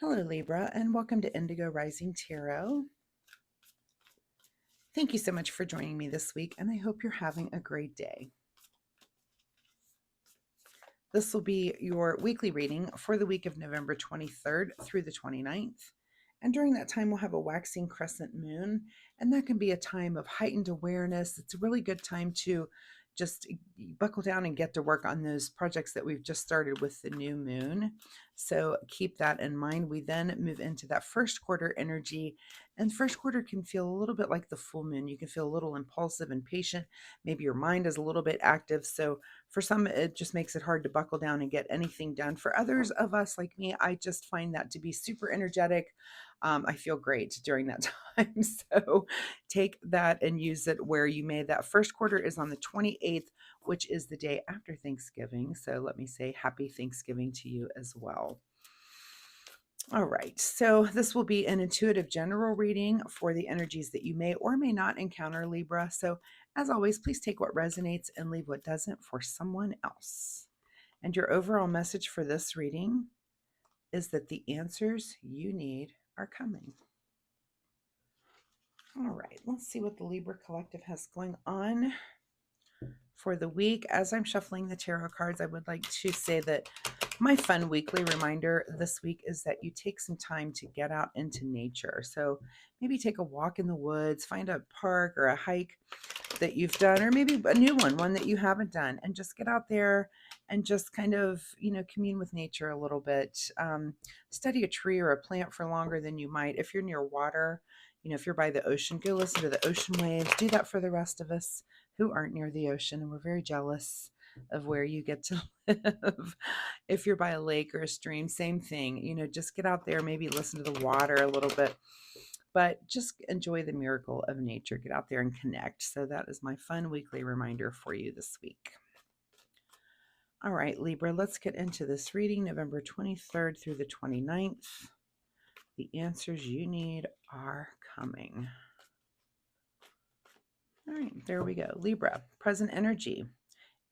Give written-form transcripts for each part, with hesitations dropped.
Hello, Libra, and welcome to Indigo Rising Tarot. Thank you so much for joining me this week, and I hope you're having a great day. This will be your weekly reading for the week of November 23rd through the 29th. And during that time, we'll have a waxing crescent moon, and that can be a time of heightened awareness. It's a really good time to just buckle down and get to work on those projects that we've just started with the new moon. So keep that in mind. We then move into that first quarter energy, and first quarter can feel a little bit like the full moon. You can feel a little impulsive and patient. Maybe your mind is a little bit active. So for some, it just makes it hard to buckle down and get anything done. For others of us like me, I just find that to be super energetic. I feel great during that time. So take that and use it where you may. That first quarter is on the 28th, which is the day after Thanksgiving. So let me say happy Thanksgiving to you as well. All right, so this will be an intuitive general reading for the energies that you may or may not encounter, Libra. So as always, please take what resonates and leave what doesn't for someone else. And your overall message for this reading is that the answers you need are coming. All right, let's see what the Libra Collective has going on for the week. As I'm shuffling the tarot cards, I would like to say that my fun weekly reminder this week is that you take some time to get out into nature. So maybe take a walk in the woods, find a park or a hike that you've done, or maybe a new one that you haven't done, and just get out there and just kind of, commune with nature a little bit. Study a tree or a plant for longer than you might. If you're near water, if you're by the ocean, go listen to the ocean waves. Do that for the rest of us who aren't near the ocean, and we're very jealous of where you get to live. If you're by a lake or a stream, same thing. Just get out there, maybe listen to the water a little bit, but just enjoy the miracle of nature. Get out there and connect. So that is my fun weekly reminder for you this week. All right, Libra, let's get into this reading, November 23rd through the 29th. The answers you need are coming. All right, there we go. Libra, present energy.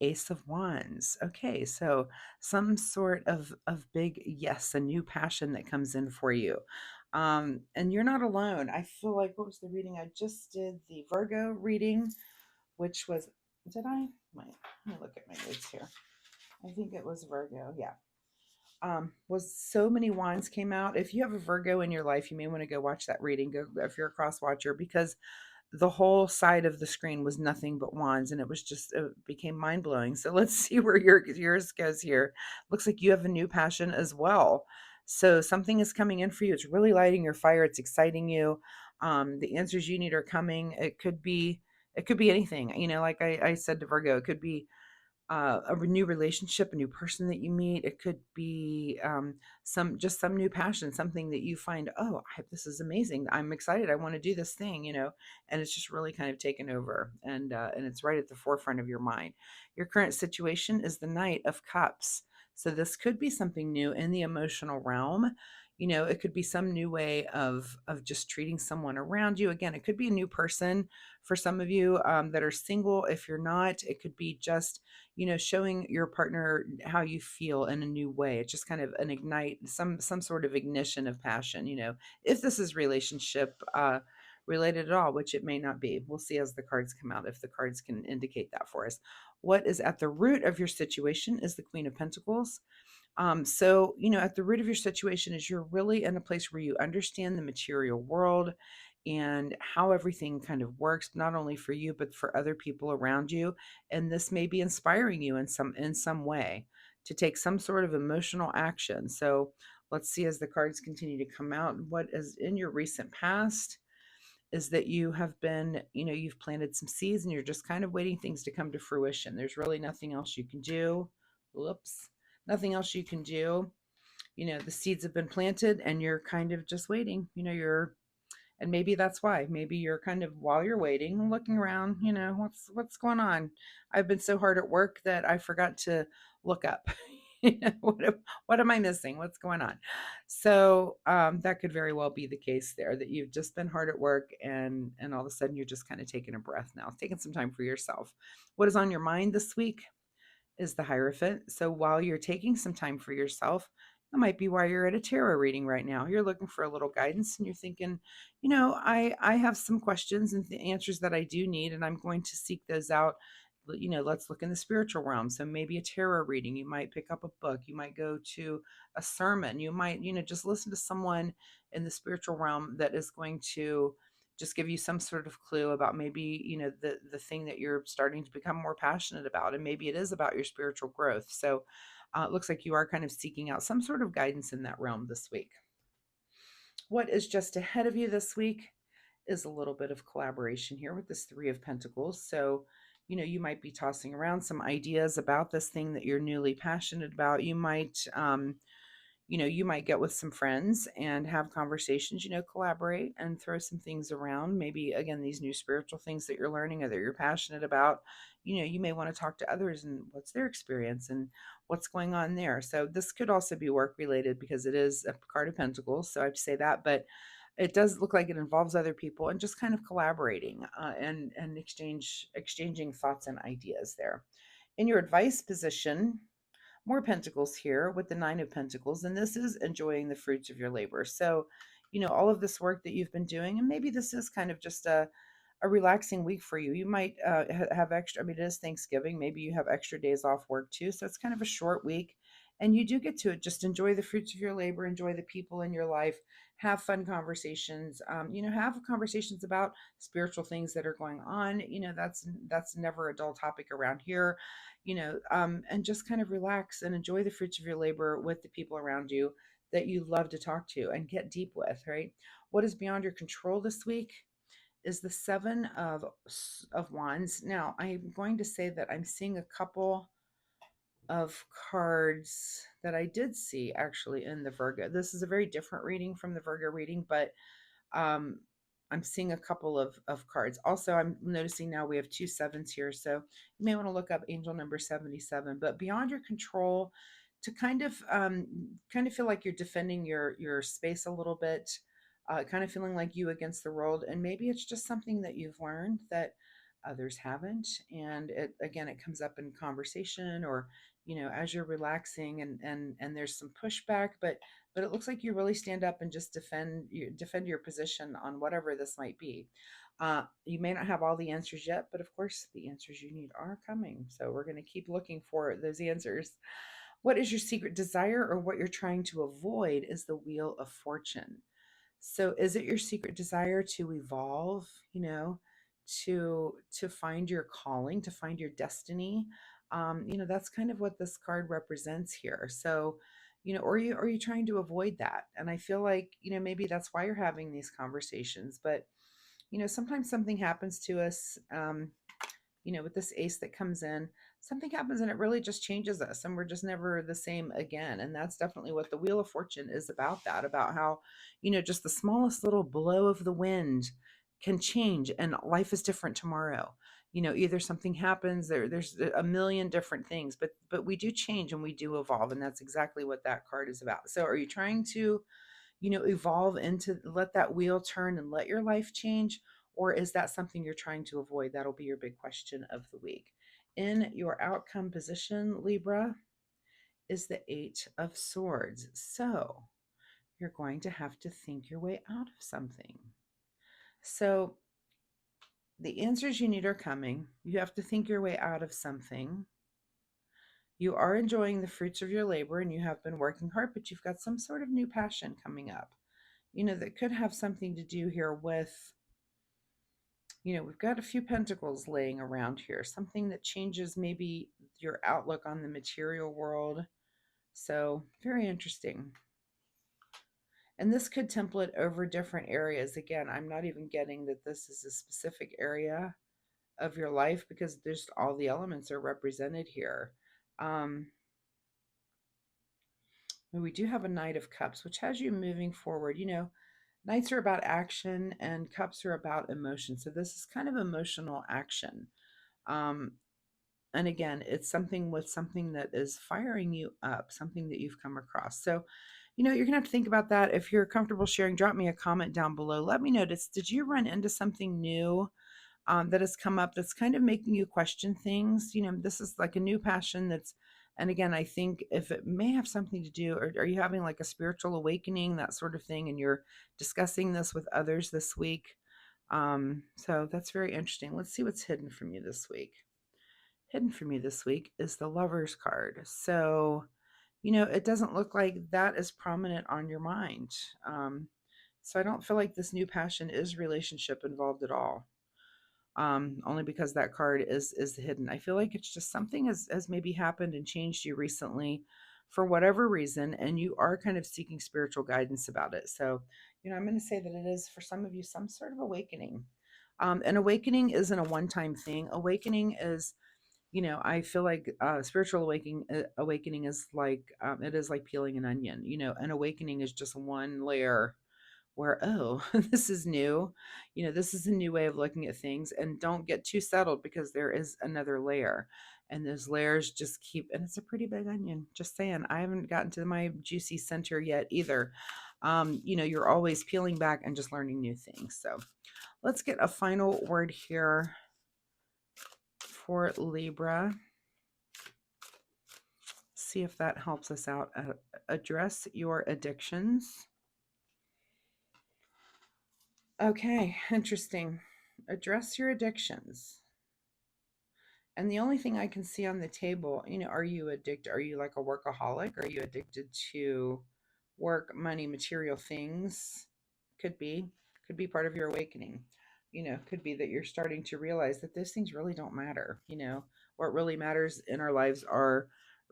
Ace of Wands. Okay, so some sort of big yes, a new passion that comes in for you. And you're not alone. I feel like, what was the reading? I just did the Virgo reading, which was, did I? Wait, let me look at my notes here. I think it was Virgo. Yeah. Was so many wands came out. If you have a Virgo in your life, you may want to go watch that reading. Go if you're a cross watcher, because the whole side of the screen was nothing but wands, and it became mind-blowing. So let's see where yours goes here. Looks like you have a new passion as well. So something is coming in for you. It's really lighting your fire. It's exciting you. The answers you need are coming. It could be anything. Like I said to Virgo, it could be a new relationship, a new person that you meet. It could be some new passion, something that you find, this is amazing. I'm excited. I want to do this thing, and it's just really kind of taken over, and it's right at the forefront of your mind. Your current situation is the Knight of Cups. So this could be something new in the emotional realm. It could be some new way of just treating someone around you. Again, it could be a new person for some of you that are single. If you're not, it could be just showing your partner how you feel in a new way. It's just kind of an ignite, some sort of ignition of passion, if this is relationship related at all, which it may not be. We'll see as the cards come out, if the cards can indicate that for us. What is at the root of your situation is the Queen of Pentacles. So, at the root of your situation is you're really in a place where you understand the material world and how everything kind of works, not only for you, but for other people around you. And this may be inspiring you in some way to take some sort of emotional action. So let's see as the cards continue to come out. What is in your recent past is that you have been, you've planted some seeds and you're just kind of waiting things to come to fruition. There's really nothing else you can do. Whoops. Nothing else you can do. The seeds have been planted and you're kind of just waiting. And maybe that's why. Maybe you're kind of, while you're waiting, looking around, what's going on? I've been so hard at work that I forgot to look up. What am I missing? What's going on? So that could very well be the case there, that you've just been hard at work and all of a sudden you're just kind of taking a breath now, taking some time for yourself. What is on your mind this week is the Hierophant. So while you're taking some time for yourself, That might be why you're at a tarot reading right now. You're looking for a little guidance and you're thinking, I have some questions and the answers that I do need, and I'm going to seek those out. Let's look in the spiritual realm. So maybe a tarot reading, you might pick up a book, you might go to a sermon, you might, just listen to someone in the spiritual realm that is going to just give you some sort of clue about maybe, the thing that you're starting to become more passionate about. And maybe it is about your spiritual growth. So it looks like you are kind of seeking out some sort of guidance in that realm this week. What is just ahead of you this week is a little bit of collaboration here with this Three of Pentacles. So, you might be tossing around some ideas about this thing that you're newly passionate about. You might get with some friends and have conversations, collaborate and throw some things around. Maybe, again, these new spiritual things that you're learning or that you're passionate about, you may want to talk to others and what's their experience and what's going on there. So this could also be work related because it is a card of pentacles. So I have to say that, but it does look like it involves other people and just kind of collaborating and exchanging thoughts and ideas there. In your advice position, more pentacles here with the Nine of Pentacles, and this is enjoying the fruits of your labor. So, all of this work that you've been doing, and maybe this is kind of just a relaxing week for you. You might have extra, I mean, it is Thanksgiving. Maybe you have extra days off work too. So it's kind of a short week. And you do get to just enjoy the fruits of your labor, enjoy the people in your life, have fun conversations, have conversations about spiritual things that are going on. That's never a dull topic around here, and just kind of relax and enjoy the fruits of your labor with the people around you that you love to talk to and get deep with, right? What is beyond your control this week is the Seven of Wands. Now, I'm going to say that I'm seeing a couple of cards that I did see actually in the Virgo. This is a very different reading from the Virgo reading, but um, I'm seeing a couple of cards. Also, I'm noticing now we have two sevens here. So you may want to look up angel number 77, but beyond your control, to kind of feel like you're defending your space a little bit, kind of feeling like you against the world. And maybe it's just something that you've learned that others haven't. And it comes up in conversation or, as you're relaxing and there's some pushback, but it looks like you really stand up and just defend your position on whatever this might be. You may not have all the answers yet, but of course the answers you need are coming. So we're going to keep looking for those answers. What is your secret desire, or what you're trying to avoid is the Wheel of Fortune. So is it your secret desire to evolve, to find your calling, to find your destiny? That's kind of what this card represents here. So, or are you trying to avoid that? And I feel like, maybe that's why you're having these conversations. But, sometimes something happens to us. With this ace that comes in, something happens and it really just changes us and we're just never the same again. And that's definitely what the Wheel of Fortune is about, about how, just the smallest little blow of the wind can change and life is different tomorrow. Either something happens, there's a million different things, but we do change and we do evolve. And that's exactly what that card is about. So are you trying to evolve into, let that wheel turn and let your life change? Or is that something you're trying to avoid? That'll be your big question of the week. In your outcome position, Libra, is the Eight of Swords. So you're going to have to think your way out of something. So the answers you need are coming. You have to think your way out of something. You are enjoying the fruits of your labor and you have been working hard, but you've got some sort of new passion coming up, that could have something to do here with, we've got a few pentacles laying around here, something that changes maybe your outlook on the material world. So very interesting. And this could template over different areas. Again, I'm not even getting that this is a specific area of your life because there's all the elements are represented here. We do have a Knight of Cups, which has you moving forward. Knights are about action and cups are about emotion. So this is kind of emotional action. And again, it's something that is firing you up, something that you've come across. So, you're going to have to think about that. If you're comfortable sharing, drop me a comment down below. Let me know, did you run into something new that has come up that's kind of making you question things? This is like a new passion that's And again, I think if it may have something to do, or are you having like a spiritual awakening, that sort of thing, and you're discussing this with others this week? So that's very interesting. Let's see what's hidden from you this week. Hidden from you this week is the Lover's card. So, it doesn't look like that is prominent on your mind. So I don't feel like this new passion is relationship involved at all. Only because that card is hidden. I feel like it's just something has maybe happened and changed you recently for whatever reason, and you are kind of seeking spiritual guidance about it. So, I'm going to say that it is for some of you some sort of awakening. An awakening isn't a one-time thing. Awakening is, I feel like spiritual awakening is like it is like peeling an onion. An awakening is just one layer where, oh, this is new. This is a new way of looking at things, and don't get too settled because there is another layer, and those layers just keep, and it's a pretty big onion. Just saying, I haven't gotten to my juicy center yet either. You're always peeling back and just learning new things. So let's get a final word here for Libra. See if that helps us out. Address your addictions. Okay, interesting. Address your addictions. And the only thing I can see on the table, are you addicted? Are you like a workaholic? Are you addicted to work, money, material things? Could be. Could be part of your awakening. Could be that you're starting to realize that those things really don't matter. What really matters in our lives are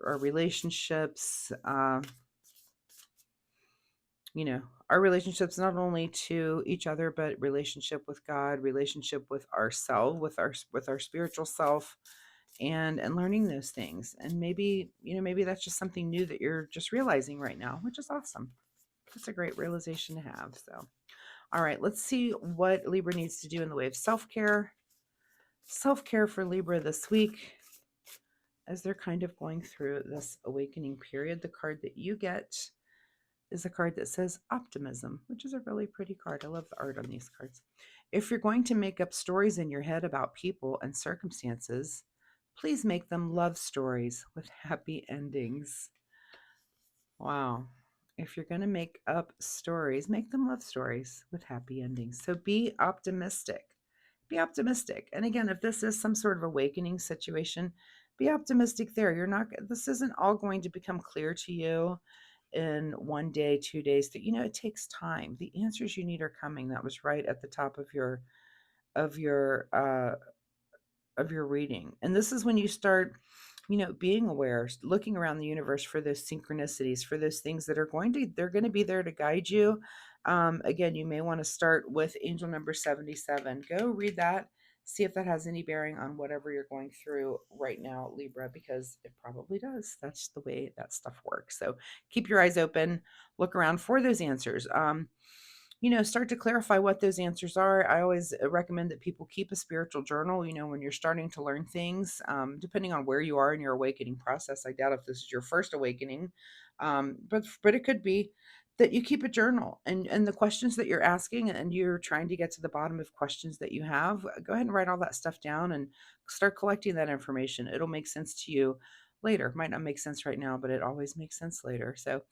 our relationships, our relationships not only to each other, but relationship with God, relationship with ourselves, with our spiritual self, and learning those things. And maybe that's just something new that you're just realizing right now, which is awesome. That's a great realization to have. So, all right, let's see what Libra needs to do in the way of self-care. Self-care for Libra this week as they're kind of going through this awakening period. The card that you get is a card that says optimism, which is a really pretty card. I love the art on these cards. If you're going to make up stories in your head about people and circumstances, please make them love stories with happy endings. Wow. If you're going to make up stories, make them love stories with happy endings. So be optimistic. Be optimistic. And again, if this is some sort of awakening situation, be optimistic there. This isn't all going to become clear to you in 1 day, 2 days. That it takes time. The answers you need are coming. That was right at the top of your reading. And this is when you start, being aware, looking around the universe for those synchronicities, for those things that they're going to be there to guide you. Again, you may want to start with angel number 77. Go read that. See if that has any bearing on whatever you're going through right now, Libra, because it probably does. That's the way that stuff works. So keep your eyes open, look around for those answers. Start to clarify what those answers are. I always recommend that people keep a spiritual journal, when you're starting to learn things, depending on where you are in your awakening process. I doubt if this is your first awakening, but it could be that you keep a journal, and the questions that you're asking, and you're trying to get to the bottom of questions that you have. Go ahead and write all that stuff down and start collecting that information. It'll make sense to you later. Might not make sense right now, but it always makes sense later. So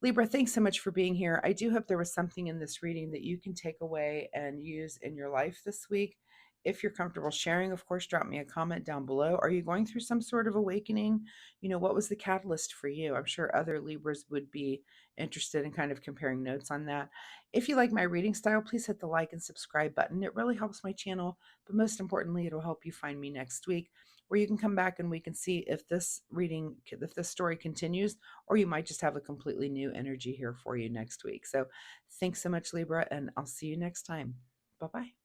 Libra, thanks so much for being here. I do hope there was something in this reading that you can take away and use in your life this week. If you're comfortable sharing, of course, drop me a comment down below. Are you going through some sort of awakening? What was the catalyst for you? I'm sure other Libras would be interested in kind of comparing notes on that. If you like my reading style, please hit the like and subscribe button. It really helps my channel, but most importantly, it'll help you find me next week, where you can come back and we can see if this story continues, or you might just have a completely new energy here for you next week. So thanks so much, Libra, and I'll see you next time. Bye-bye.